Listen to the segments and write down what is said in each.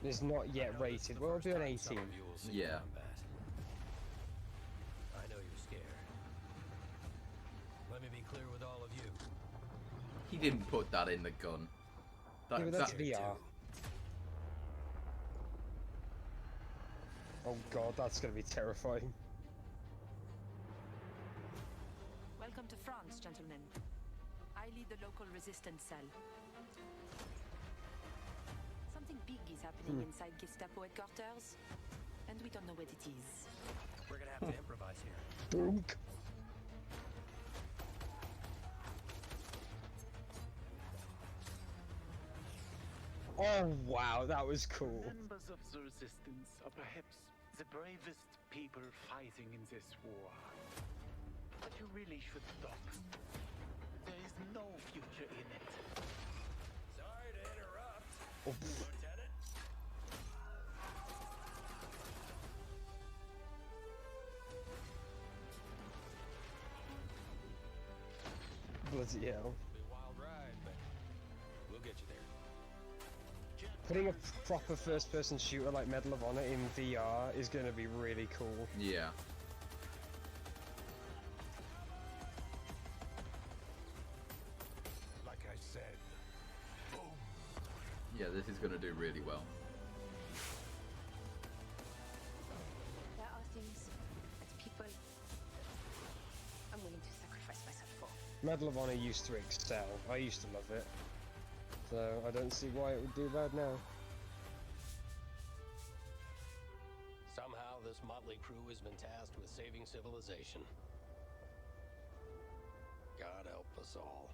It's not yet rated. Well, it'll be on 18. Yeah. I know you're scared. Let me be clear with all of you. He didn't put that in the gun. Yeah, but that's That VR. Oh god, that's gonna be terrifying. Welcome to France, gentlemen. I lead the local resistance cell. Something big is happening inside Gestapo headquarters, and we don't know what it is. We're gonna have to improvise here. Boonk. Oh wow, that was cool. Members of the resistance are perhaps the bravest people fighting in this war. But you really should stop. There is no future in it. Sorry to interrupt, Oh, Lieutenant. bloody hell. Be a wild ride, but we'll get you there. Putting a proper first-person shooter like Medal of Honor in VR is going to be really cool. Yeah. Like I said, boom. Yeah, this is going to do really well. There are things that people I'm willing to sacrifice myself for. Medal of Honor used to excel. I used to love it. So I don't see why it would do bad now. Somehow this motley crew has been tasked with saving civilization. God help us all.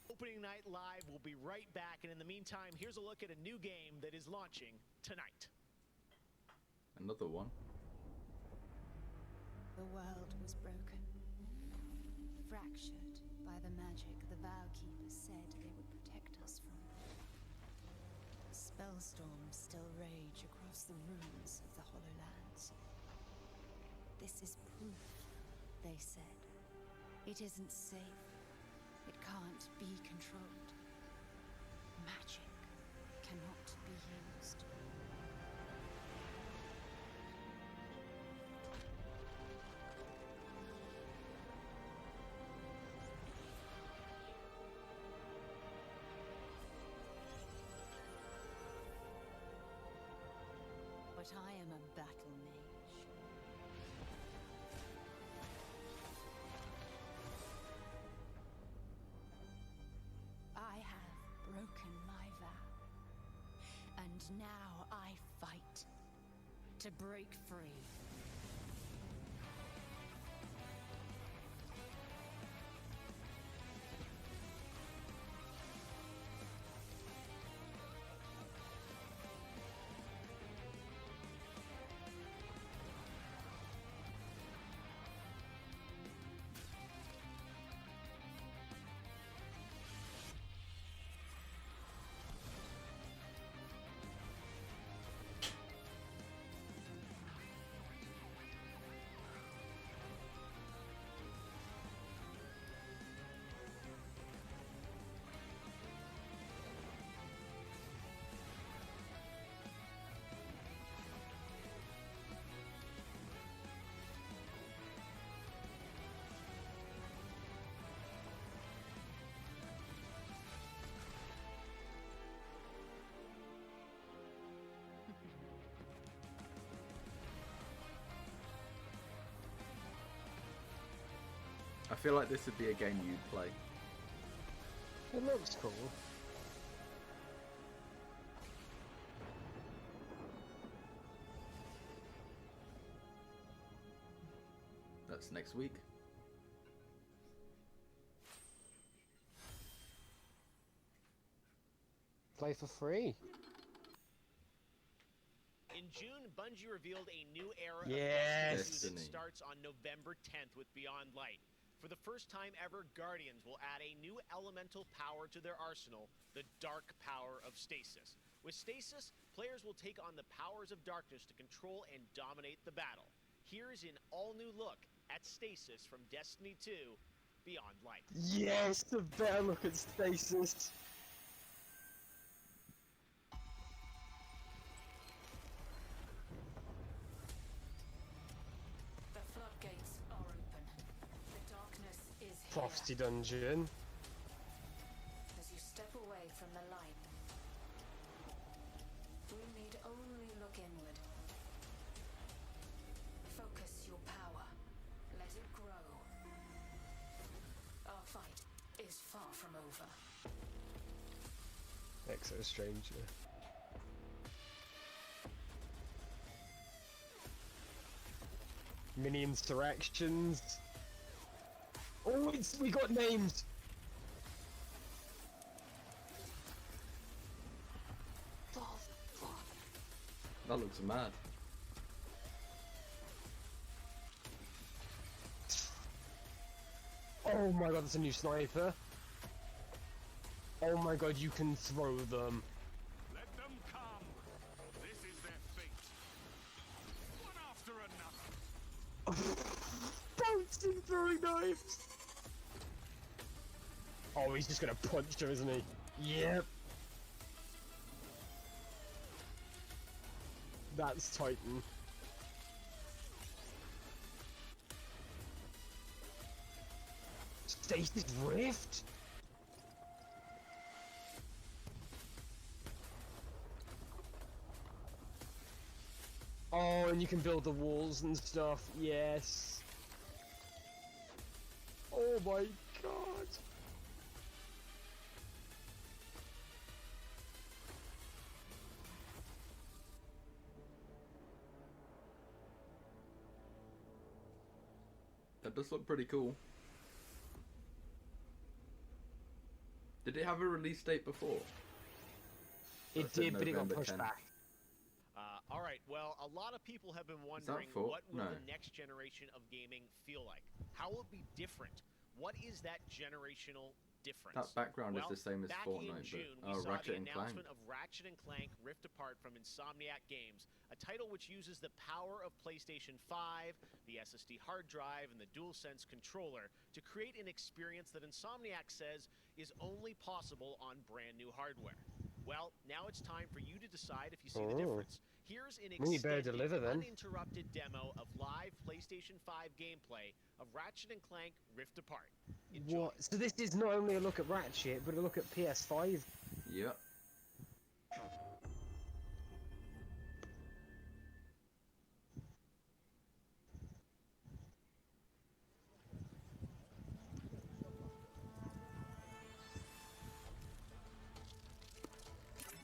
Opening Night Live will be right back, and in the meantime, here's a look at a new game that is launching tonight. Another one. The world was broken, fractured by the magic the Vow Keepers said they would protect us from. Spellstorms still rage across the ruins of the Hollowlands. This is proof, they said. It isn't safe. It can't be controlled. Magic cannot be used. But I am a battle mage. I have broken my vow. And now I fight to break free. I feel like this would be a game you'd play. It looks cool. That's next week. Play for free. In June, Bungie revealed a new era Yes. of Destiny that Destiny. starts on November 10th with Beyond Light. For the first time ever, Guardians will add a new elemental power to their arsenal, the dark power of Stasis. With Stasis, players will take on the powers of darkness to control and dominate the battle. here's an all-new look at Stasis from Destiny 2 Beyond Light. Yes, a better look at Stasis. The floodgates are open. The darkness is here. Prophecy dungeon. As you step away from the light, we need only look inward. Focus your power. Let it grow. Our fight is far from over. Exo Stranger. Mini insurrections. Oh, we got names. Oh, fuck. That looks mad. Oh my god, that's a new sniper. Oh my god, you can throw them. Let them come. This is their fate. One after another. Bouncing throwing knives. Oh, he's just gonna punch her, isn't he? Yep. That's Titan. Stasis Rift? Oh, and you can build the walls and stuff. Yes. Oh my god. That does look pretty cool. Did it have a release date before? It That's in did, but it got November pushed 10th. back. All right, well, a lot of people have been wondering full? what will No. the next generation of gaming feel like? How will it be different? What is that generational difference? That background well, is the same as back Fortnite, in June, but we saw Ratchet the and Clank. announcement of Ratchet and Clank Rift Apart from Insomniac Games, a title which uses the power of PlayStation 5, the SSD hard drive, and the DualSense controller to create an experience that Insomniac says is only possible on brand new hardware. Well, now it's time for you to decide if you see the difference. Here's an Well, you better extended, deliver then. uninterrupted demo of live PlayStation 5 gameplay of Ratchet and Clank Rift Apart. Enjoy. What? So this is not only a look at Ratchet, but a look at PS5. Yep.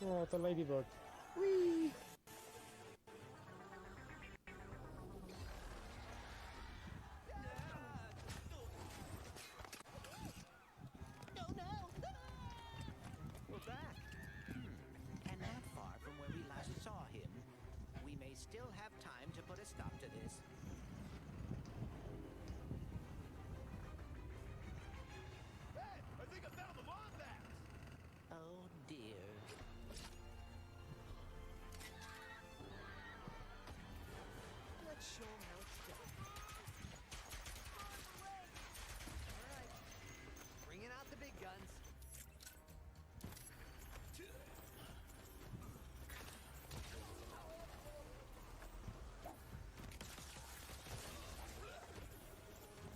Oh, the ladybug. Whee! We're back. And not far from where we last saw him. We may still have time to put a stop to this. Hey, I think I found the bomb bags. Oh dear. Let's show him how it's done. All right. Bringing out the big guns.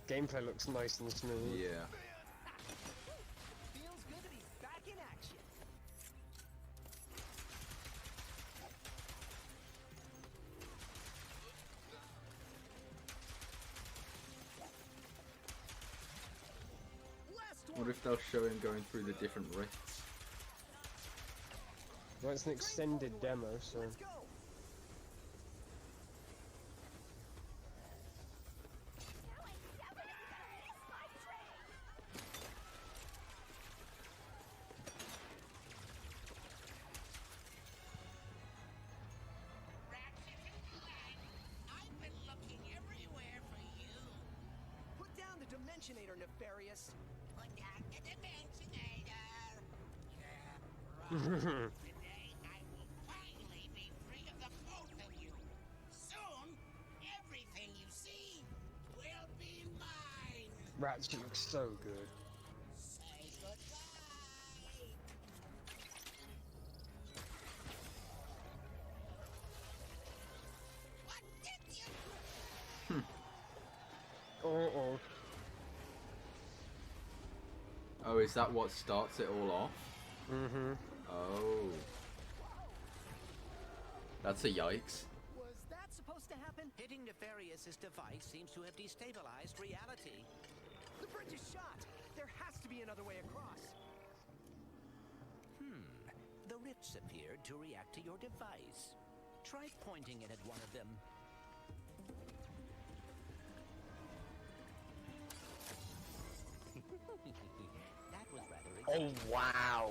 Gameplay looks nice and smooth. Yeah. Feels good to be back in action. I wonder if they'll show him going through the different rifts. Well, it's an extended demo, so... Let's go. Ratchet and Clank, I've been looking everywhere for you. Put down the Dimensionator, Nefarious. Put down the Dimensionator. Yeah, right. Today I will finally be free of the both of you. Soon, everything you Ratchet looks so good. Say goodbye. What did you? Oh. Oh, is that what starts it all off? Mm-hmm. Oh. That's a yikes. Was that supposed to happen? Hitting Nefarious's device seems to have destabilized reality. The bridge is shot. There has to be another way across. The rifts appeared to react to your device. Try pointing it at one of them. That was rather Oh, wow.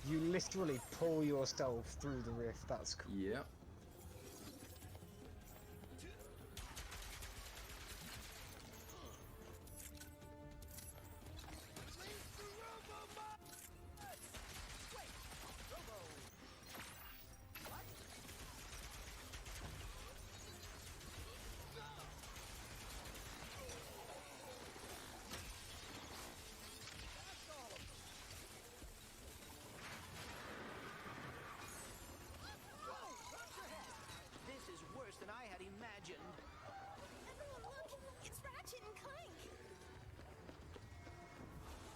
You literally pull yourself through the rift. That's cool. Yep. This is worse than I had imagined. Everyone look! It's Ratchet and Clank!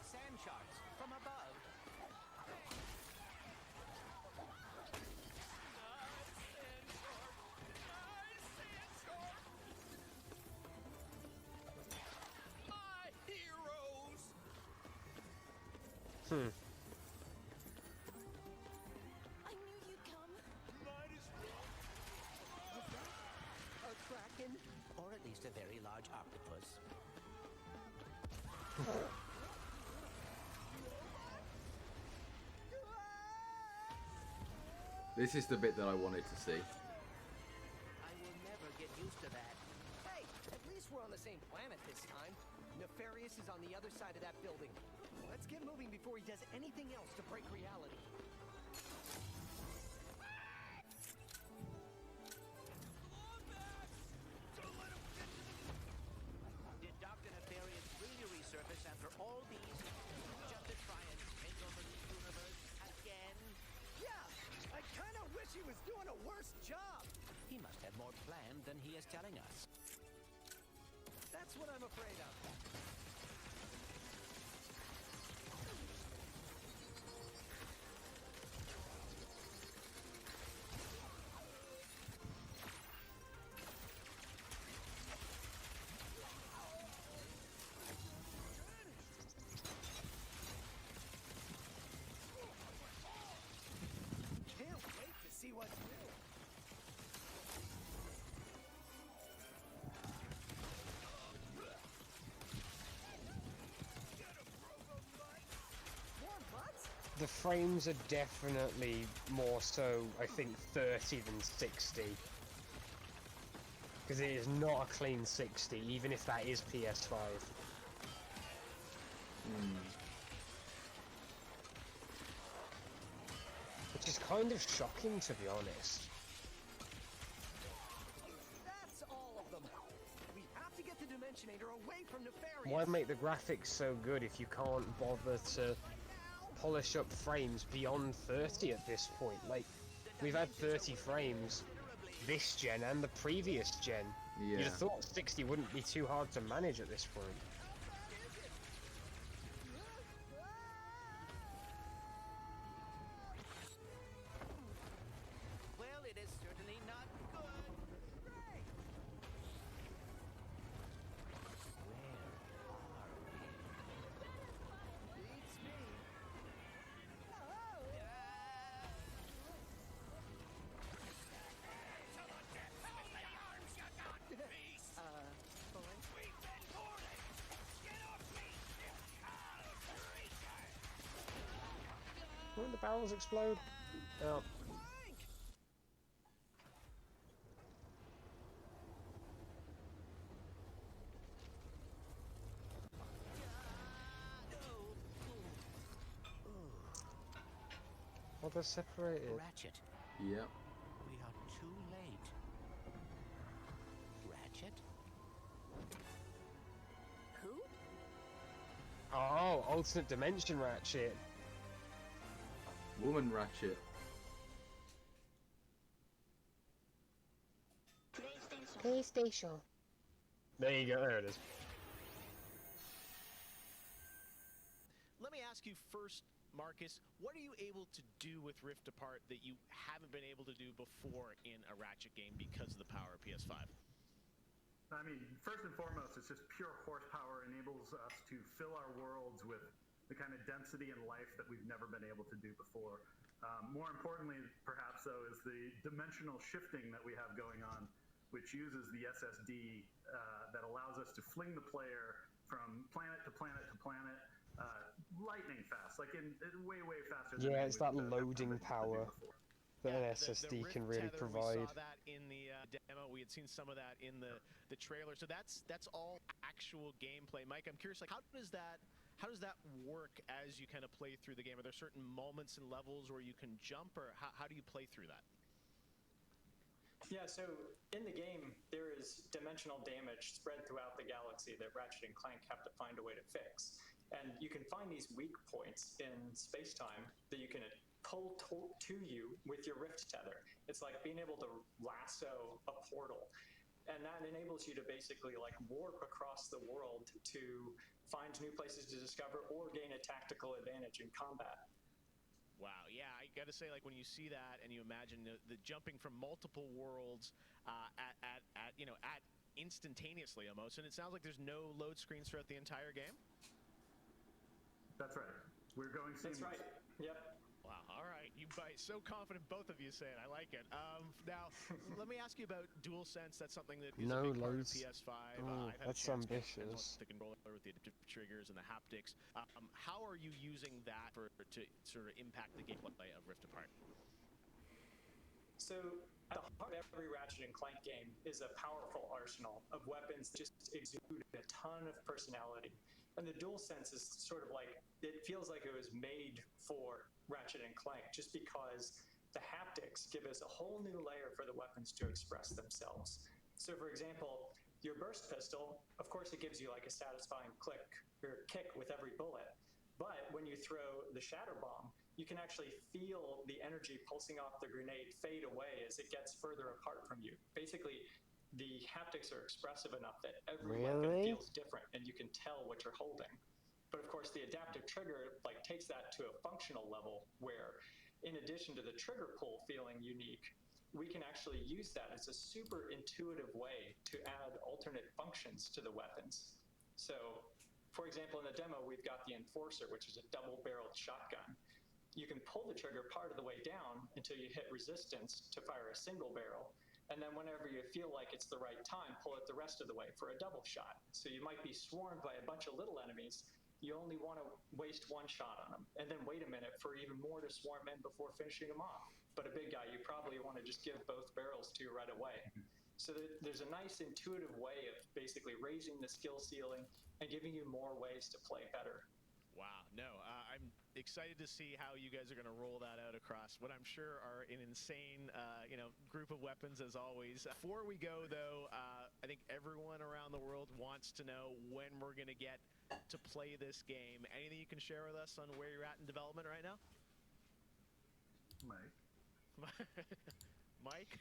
Sand sharks from above. My heroes! I knew you'd come. Might as well. A kraken? Or at least a very large octopus. This is the bit that I wanted to see. I will never get used to that. Hey, at least we're on the same planet this time. Nefarious is on the other side of that building. Let's get moving before he does anything else to break reality. Did Dr. Nefarious really resurface after all these? Just to try and take over the universe again? Yeah, I kind of wish he was doing a worse job. He must have more planned than he is telling us. That's what I'm afraid of. Can't wait to see what's new. More butts? The frames are definitely more so, I think, 30 than 60. Because it is not a clean 60, even if that is PS5. Which is kind of shocking, to be honest. That's all of them. We have to get the Dimensionator away from Nefarious. Why make the graphics so good if you can't bother to polish up frames beyond 30 at this point? Like, we've had 30 frames this gen and the previous gen. Yeah. You'd have thought 60 wouldn't be too hard to manage at this point. Well, it is certainly not good. Right. Beats me. Won't the barrels explode? Oh. Oh, they're separated. Ratchet, Yep. we are too late. Oh, alternate dimension Ratchet. Woman Ratchet. PlayStation. There you go. There it is. Let me ask you first, Marcus, what are you able to do with Rift Apart that you haven't been able to do before in a Ratchet game because of the power of PS5? I mean, first and foremost, it's just pure horsepower enables us to fill our worlds with the kind of density and life that we've never been able to do before. More importantly, perhaps, though, is the dimensional shifting that we have going on, which uses the SSD that allows us to fling the player from planet to planet to planet lightning fast, like in way faster than Yeah, it's that loading been able to do power before. that an The SSD Rift can really tether, provide. We saw that in the demo. We had seen some of that in the trailer. So that's all actual gameplay. Mike, I'm curious, like how does that work as you kind of play through the game? Are there certain moments and levels where you can jump, or how do you play through that? Yeah, so in the game, there is dimensional damage spread throughout the galaxy that Ratchet and Clank have to find a way to fix. And you can find these weak points in space-time that you can pull to you with your Rift tether. It's like being able to lasso a portal. And that enables you to basically like warp across the world to find new places to discover or gain a tactical advantage in combat. Wow, yeah, I gotta say, like when you see that and you imagine the jumping from multiple worlds at instantaneously almost, and it sounds like there's no load screens throughout the entire game. That's right. We're going seamless. That's right. Yep. Wow. All right. You so confident, both of you say it. I like it. Now, let me ask you about DualSense. That's something that is a big part of PS5. Oh, I've had that's a chance ambitious. with the controller with the adaptive triggers and the haptics. How are you using that to sort of impact the gameplay of Rift Apart? So at the heart of every Ratchet and Clank game is a powerful arsenal of weapons that just exude a ton of personality. And the DualSense is sort of like, it feels like it was made for Ratchet and Clank just because the haptics give us a whole new layer for the weapons to express themselves. So for example, your burst pistol, of course it gives you like a satisfying click or kick with every bullet. But when you throw the shatter bomb, you can actually feel the energy pulsing off the grenade fade away as it gets further apart from you. Basically, the haptics are expressive enough that every weapon feels different and you can tell what you're holding. But of course, the adaptive trigger like takes that to a functional level where, in addition to the trigger pull feeling unique, we can actually use that as a super intuitive way to add alternate functions to the weapons. So, for example, in the demo, we've got the Enforcer, which is a double-barreled shotgun. You can pull the trigger part of the way down until you hit resistance to fire a single barrel. And then whenever you feel like it's the right time, pull it the rest of the way for a double shot. So you might be swarmed by a bunch of little enemies. You only want to waste one shot on them. And then wait a minute for even more to swarm in before finishing them off. But a big guy, you probably want to just give both barrels to right away. So there's a nice intuitive way of basically raising the skill ceiling and giving you more ways to play better. Wow, no, I'm excited to see how you guys are going to roll that out across what I'm sure are an insane, group of weapons as always. Before we go, though, I think everyone around the world wants to know when we're going to get to play this game. Anything you can share with us on where you're at in development right now? Mike? Mike?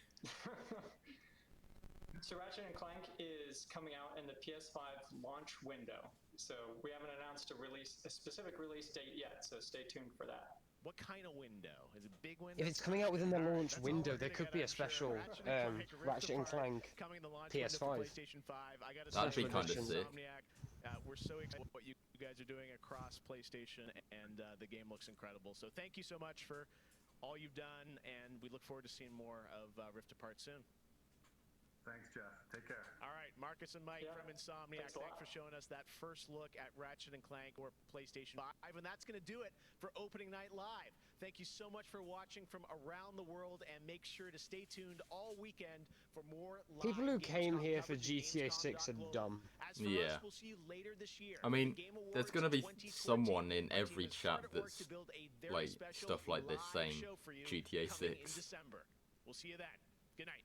So Ratchet and Clank is coming out in the PS5 launch window. So we haven't announced a specific release date yet, so stay tuned for that. What kind of window? Is it big window? If it's coming out within the launch window, there could be a special Ratchet and Clank PS5. That'd be kind of sick. We're so excited what you guys are doing across PlayStation, and the game looks incredible. So thank you so much for all you've done, and we look forward to seeing more of Rift Apart soon. Thanks, Jeff. Take care. All right, Marcus and Mike from Insomniac, thanks for showing us that first look at Ratchet & Clank or PlayStation 5. And that's going to do it for Opening Night Live. Thank you so much for watching from around the world, and make sure to stay tuned all weekend for more live People who came Gamescom here for coverage GTA at 6 are Gamescom.global. dumb. As for us, we'll see you later this year. I mean, Game Awards there's gonna be 2020. someone in Our every team is hard chat at work that's to build a very like special stuff like this live saying show for you GTA coming 6. in December. We'll see you then. Good night.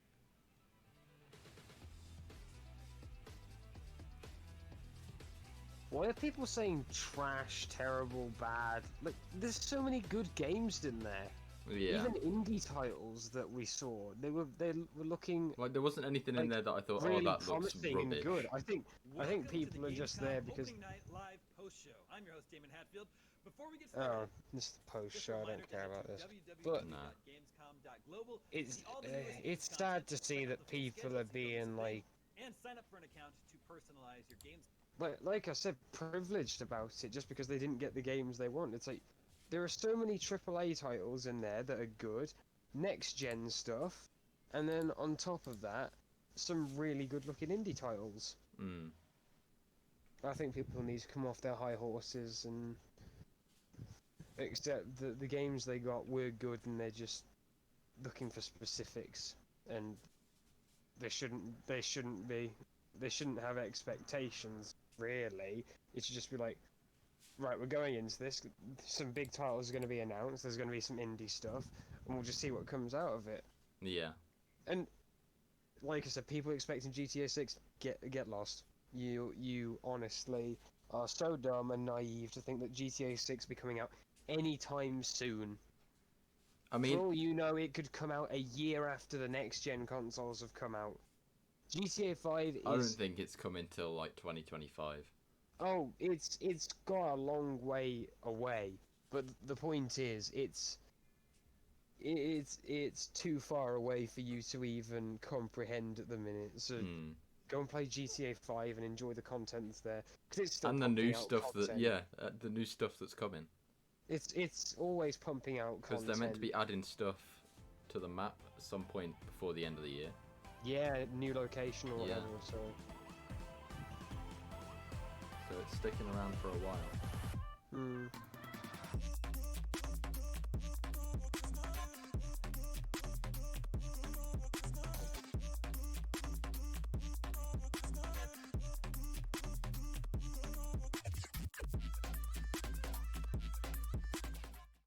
Why are people saying trash, terrible, bad? Like, there's so many good games in there. Yeah. Even indie titles that we saw, they were looking like there wasn't anything in there that I thought, really oh, that looks promising rubbish. and good. I think people are just there because. Opening night live post show. I'm your host Damon Hatfield. Before we get started, this is the post show. I don't care about this. But www.gamescom.global. it's sad to see that people are being like. And sign up for an account to personalize your games. Like I said, privileged about it just because they didn't get the games they want. It's like there are so many AAA titles in there that are good, next-gen stuff, and then on top of that, some really good-looking indie titles. Mm. I think people need to come off their high horses and accept that the games they got were good, and they're just looking for specifics, and they shouldn't have expectations. Really, it should just be like, right, we're going into this. Some big titles are going to be announced. There's going to be some indie stuff, and we'll just see what comes out of it. Yeah. And like I said, people expecting GTA 6 get lost. You honestly are so dumb and naive to think that GTA 6 be coming out anytime soon. I mean, for all you know, it could come out a year after the next gen consoles have come out. GTA 5 is... I don't think it's coming till like 2025. Oh, it's got a long way away, but the point is, it's too far away for you to even comprehend at the minute. So go and play GTA 5 and enjoy the content that's there, because it's still and the new out stuff content. the new stuff that's coming. It's always pumping out content. Because they're meant to be adding stuff to the map at some point before the end of the year. Yeah, new location or whatever. So it's sticking around for a while.